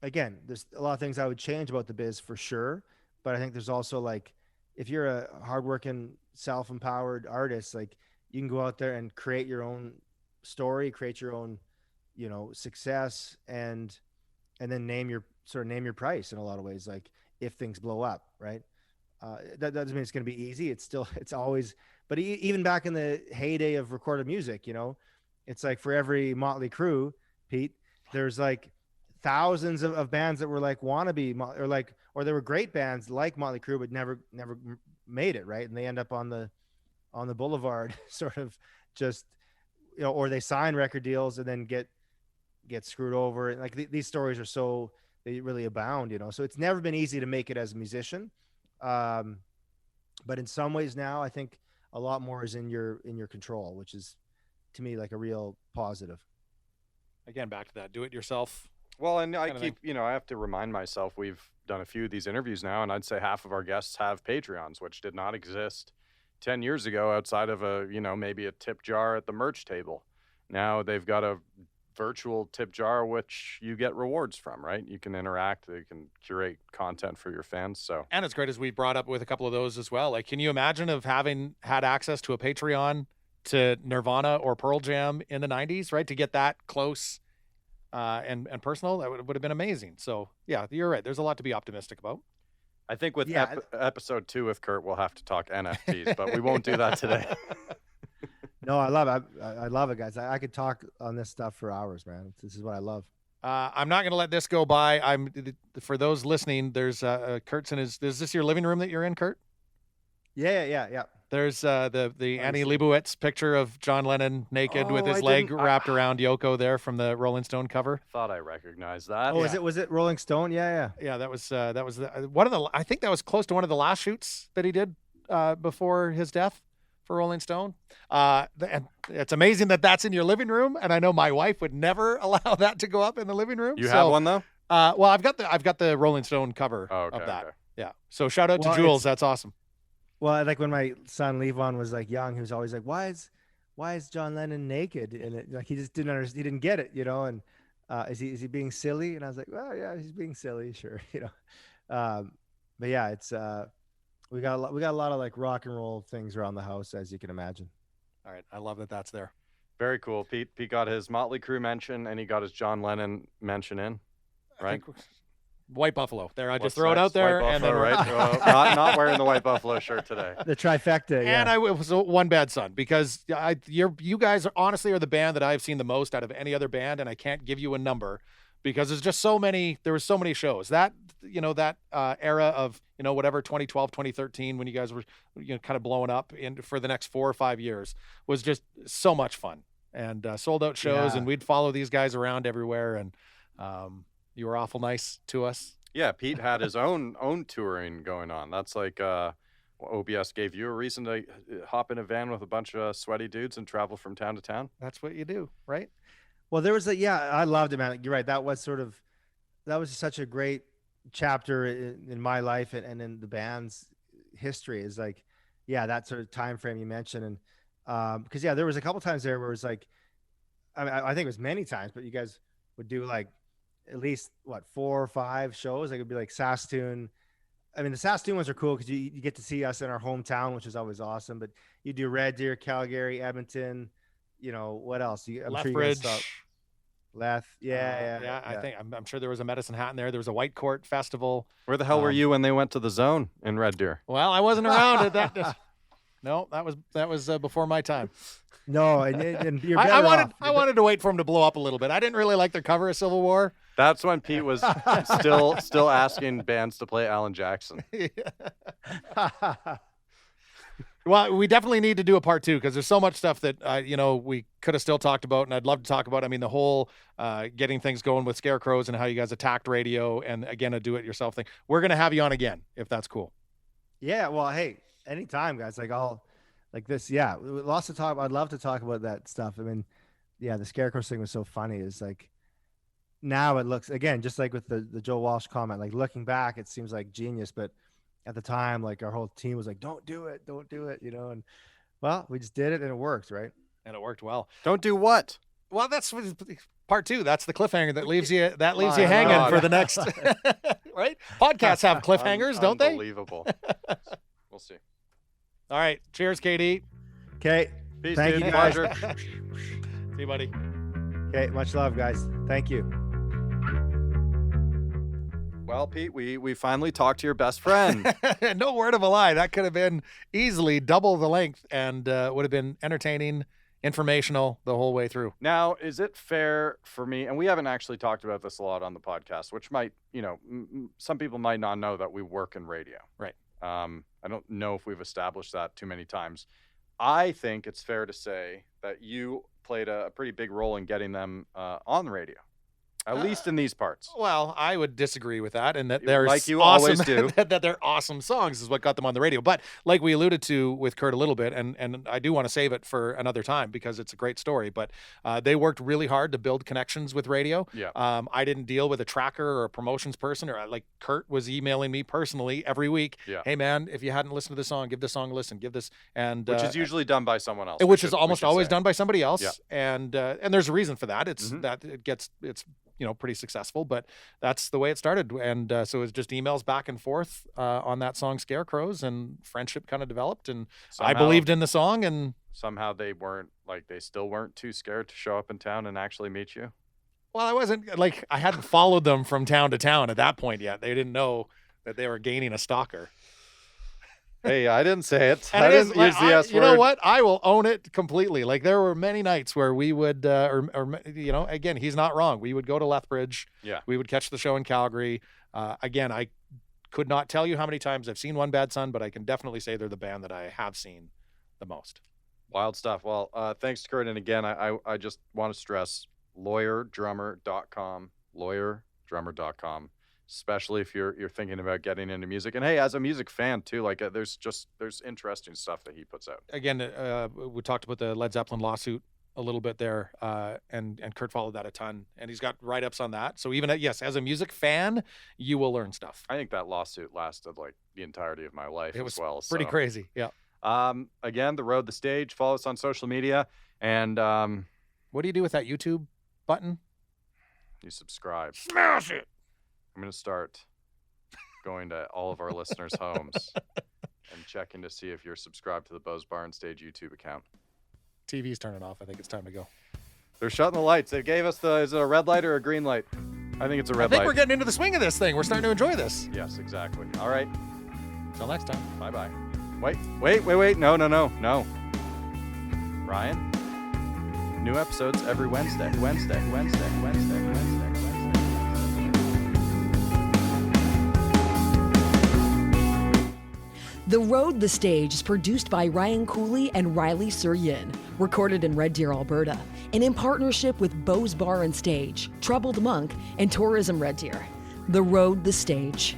again, there's a lot of things I would change about the biz for sure, but I think there's also like, if you're a hardworking, self-empowered artist, like you can go out there and create your own story, create your own, success, and then name your price in a lot of ways. Like if things blow up, right? That doesn't mean it's going to be easy. It's always, but even back in the heyday of recorded music, it's like for every Motley Crue, Pete, there's like thousands of bands that were like wannabe, or there were great bands like Motley Crue, but never made it, right? And they end up on the boulevard, sort of just, or they sign record deals and then get screwed over. And like these stories are they really abound, so it's never been easy to make it as a musician. But in some ways now, I think a lot more is in your control, which is to me like a real positive. Again, back to that, do it yourself. Well, and I keep, I have to remind myself, we've done a few of these interviews now, and I'd say half of our guests have Patreons, which did not exist 10 years ago outside of maybe a tip jar at the merch table. Now they've got a virtual tip jar, which you get rewards from, right? You can interact, you can curate content for your fans. So, And it's great, as we brought up with a couple of those as well. Like, can you imagine of having had access to a Patreon to Nirvana or Pearl Jam in the 90s, right? To get that close and personal, that would have been amazing. So yeah, you're right. There's a lot to be optimistic about. I think with episode 2 with Kurt, we'll have to talk NFTs, but we won't do that today. No, I love it. I love it, guys. I could talk on this stuff for hours, man. This is what I love. I'm not going to let this go by. For those listening, there's Kurt's in his. Is this your living room that you're in, Kurt? Yeah. There's the Annie Leibovitz picture of John Lennon naked with his leg wrapped around Yoko there from the Rolling Stone cover. Thought I recognized that. Oh, was it Rolling Stone? Yeah. Yeah, that was one of the. I think that was close to one of the last shoots that he did before his death for Rolling Stone. And it's amazing that that's in your living room. And I know my wife would never allow that to go up in the living room. You have one though? Well, I've got the Rolling Stone cover of that. Okay. Yeah. So shout out to Jules. That's awesome. Well, like when my son Levon was like young, he was always like, "Why is John Lennon naked?" And like he just didn't understand. He didn't get it, you know. And is he being silly? And I was like, "Well, yeah, he's being silly, sure, you know." But yeah, it's we got a lot of like rock and roll things around the house, as you can imagine. All right, I love that that's there. Very cool. Pete got his Motley Crue mention, and he got his John Lennon mention in, right? White Buffalo. There, I just throw it out there. White Buffalo, and then right? not wearing the White Buffalo shirt today. The trifecta, yeah. And I was one bad son, because you guys honestly are the band that I've seen the most out of any other band, and I can't give you a number because there's just so many. There were so many shows that era of whatever 2012, 2013 when you guys were kind of blowing up for the next 4 or 5 years was just so much fun, and sold out shows, and we'd follow these guys around everywhere, and you were awful nice to us. Yeah, Pete had his own touring going on. That's like OBS gave you a reason to hop in a van with a bunch of sweaty dudes and travel from town to town. That's what you do, right? Well, there was I loved it, man. You're right. That was such a great chapter in my life and in the band's history. Is like, that sort of time frame you mentioned, and because there was a couple times there where it was like, I think it was many times, but you guys would do like at least 4 or 5 shows. Like it'd be like Saskatoon. I mean, the Saskatoon ones are cool because you get to see us in our hometown, which is always awesome. But you do Red Deer, Calgary, Edmonton. What else? I'm sure you guys saw Leth. Yeah. I'm sure there was a Medicine Hat in there. There was a White Court Festival. Where the hell were you when they went to the Zone in Red Deer? Well, I wasn't around at that. No, that was before my time. No, and you're I wanted to wait for him to blow up a little bit. I didn't really like their cover of Civil War. That's when Pete was still asking bands to play Alan Jackson. Well, we definitely need to do a part 2 because there's so much stuff that we could have still talked about, and I'd love to talk about. I mean, the whole getting things going with Scarecrows and how you guys attacked radio, and again, a do-it-yourself thing. We're gonna have you on again if that's cool. Yeah, well, hey, anytime, guys. Like like this, lots to talk about. I'd love to talk about that stuff. I mean, the Scarecrows thing was so funny. It's like now it looks, again, just like with the Joe Walsh comment, like looking back, it seems like genius, but at the time, like our whole team was like, don't do it, and well, we just did it and it worked, right? And it worked well. Don't do what? Well, that's part 2. That's the cliffhanger that leaves you hanging for the next right? Podcasts have cliffhangers, don't they? Unbelievable. We'll see. All right. Cheers, KD. Okay. Peace, Thank dude. you, guys. Pleasure. See you, buddy. Okay. Much love, guys. Thank you. Well, Pete, we finally talked to your best friend. No word of a lie. That could have been easily double the length and would have been entertaining, informational the whole way through. Now, is it fair for me, and we haven't actually talked about this a lot on the podcast, which might, some people might not know that we work in radio. Right. I don't know if we've established that too many times. I think it's fair to say that you played a pretty big role in getting them on the radio. At least in these parts. Well, I would disagree with that, and that You- they're like you awesome, always do. that they're awesome songs is what got them on the radio. But like we alluded to with Kurt a little bit, and I do want to save it for another time because it's a great story. But they worked really hard to build connections with radio. Yeah. I didn't deal with a tracker or a promotions person, or like Kurt was emailing me personally every week. Yeah. Hey man, if you hadn't listened to this song, give this song a listen. Give this, and Which is usually done by someone else. which we is should- we almost should always say. done by somebody else. Yeah. And there's a reason for that. It's Mhm. that it's pretty successful, but that's the way it started. And so it was just emails back and forth on that song Scarecrows, and friendship kind of developed, and I Somehow- believed in the song. And Somehow they still weren't too scared to show up in town and actually meet you. well, I wasn't like, I hadn't followed them from town to town at that point yet. They didn't know that they were gaining a stalker. Hey, I didn't say it. And I it is, didn't use the S you know word. what? I will own it completely. Like there were many nights where we would, again, he's not wrong. We would go to Lethbridge. Yeah. We would catch the show in Calgary. Again, I could not tell you how many times I've seen One Bad Son, but I can definitely say they're the band that I have seen the most. Wild stuff. Well, thanks, Kurt. And again, I just want to stress lawyerdrummer.com, lawyerdrummer.com, especially if you're thinking about getting into music. And hey, as a music fan too, like there's interesting stuff that he puts out. Again, we talked about the Led Zeppelin lawsuit a little bit there, and Kurt followed that a ton, and he's got write-ups on that. So even yes, as a music fan, you will learn stuff. I think that lawsuit lasted like the entirety of my life It was as well. pretty so. crazy. Yeah. Again, The Road, the Stage. Follow us on social media, and What do you do with that YouTube button? you subscribe. Smash it. I'm going to start going to all of our listeners' homes and checking to see if you're subscribed to the Bose Bar and Stage YouTube account. TV's turning off. I think it's time to go. They're shutting the lights. They gave us is it a red light or a green light? I think it's a red I think light. we're getting into the swing of this thing. We're starting to enjoy this. Yes, exactly. All right. Until next time. Bye-bye. Wait. No. Ryan, new episodes every Wednesday. The Road, the Stage is produced by Ryan Kuly and Ryley Surian, recorded in Red Deer, Alberta, and in partnership with Bose Bar and Stage, Troubled Monk, and Tourism Red Deer. The Road, the Stage.